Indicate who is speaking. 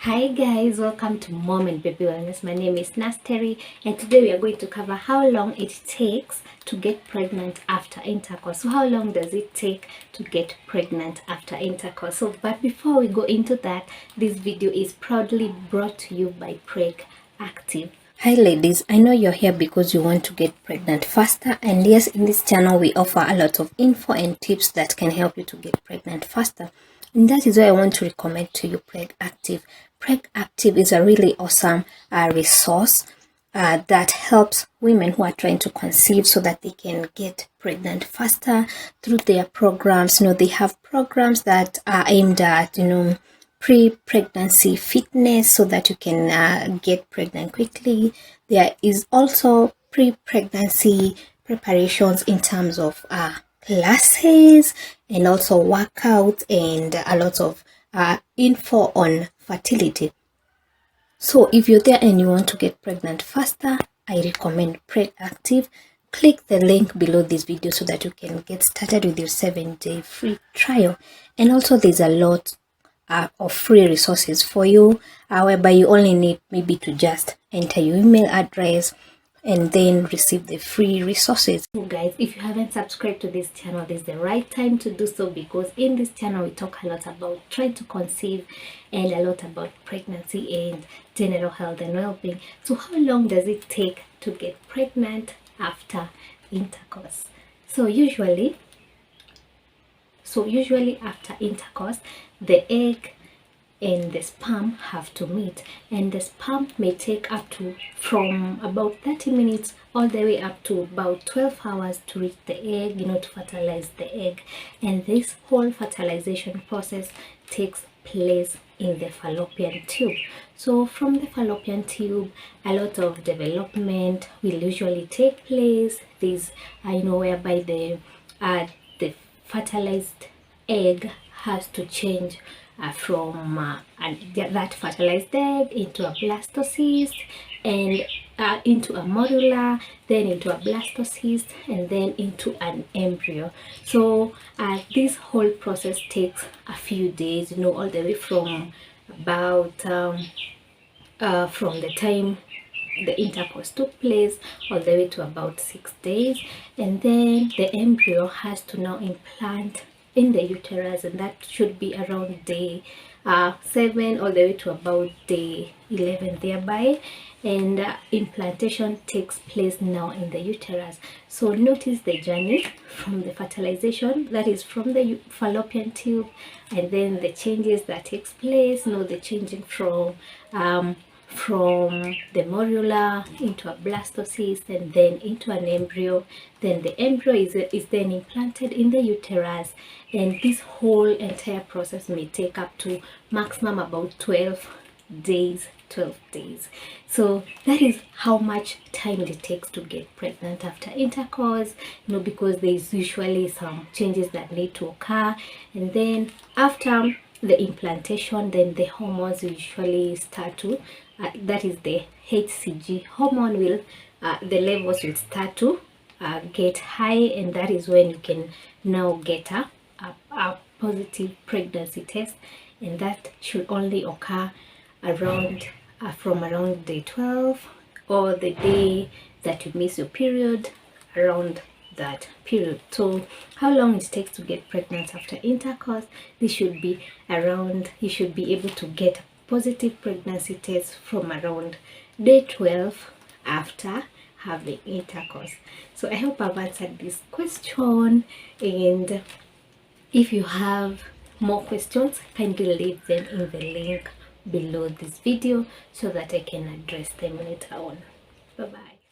Speaker 1: Hi guys, welcome to Mom and Baby Wellness. My name is Nasteri, and today we are going to cover how long it takes to get pregnant after intercourse. So how long does it take to get pregnant after intercourse? So but before we go into that, this video is proudly brought to you by Preg Active. Hi ladies, I know you're here because you want to get pregnant faster, and yes, in this channel we offer a lot of info and tips that can help you to get pregnant faster. And that is why I want to recommend to you Preg Active. Preg Active is a really awesome resource that helps women who are trying to conceive so that they can get pregnant faster through their programs. They have programs that are aimed at, pre-pregnancy fitness so that you can get pregnant quickly. There is also pre-pregnancy preparations in terms of classes and also workouts and a lot of info on fertility. So if you're there and you want to get pregnant faster, I recommend Preg Active. Click the link below this video so that you can get started with your 7-day free trial. And also there's a lot of free resources for you, whereby you only need maybe to just enter your email address and then receive the free resources. So guys, if you haven't subscribed to this channel, this is the right time to do so, because in this channel we talk a lot about trying to conceive and a lot about pregnancy and general health and well-being. So how long does it take to get pregnant after intercourse? So usually after intercourse, the egg and the sperm have to meet, and the sperm may take up to from about 30 minutes all the way up to about 12 hours to reach the egg, to fertilize the egg. And this whole fertilization process takes place in the fallopian tube. So from the fallopian tube, a lot of development will usually take place. This whereby the fertilized egg has to change from that fertilized egg into a blastocyst, and into a morula, then into a blastocyst, and then into an embryo. So this whole process takes a few days, all the way from about from the time the intercourse took place all the way to about 6 days. And then the embryo has to now implant in the uterus, and that should be around day 7 all the way to about day 11 thereby. And implantation takes place now in the uterus. So notice the journey from the fertilization, that is from the fallopian tube, and then the changes that takes place, the changing from the morula into a blastocyst and then into an embryo. Then the embryo is then implanted in the uterus, and this whole entire process may take up to maximum about 12 days. So that is how much time it takes to get pregnant after intercourse, because there is usually some changes that need to occur. And then after the implantation, then the hormones usually start to that is the HCG hormone will the levels will start to get high, and that is when you can now get a positive pregnancy test, and that should only occur around from around day 12, or the day that you miss your period, around that period. So how long it takes to get pregnant after intercourse, this should be around, you should be able to get positive pregnancy test from around day 12 after having intercourse. So I hope I've answered this question, and if you have more questions, kindly leave them in the link below this video so that I can address them later on. Bye bye.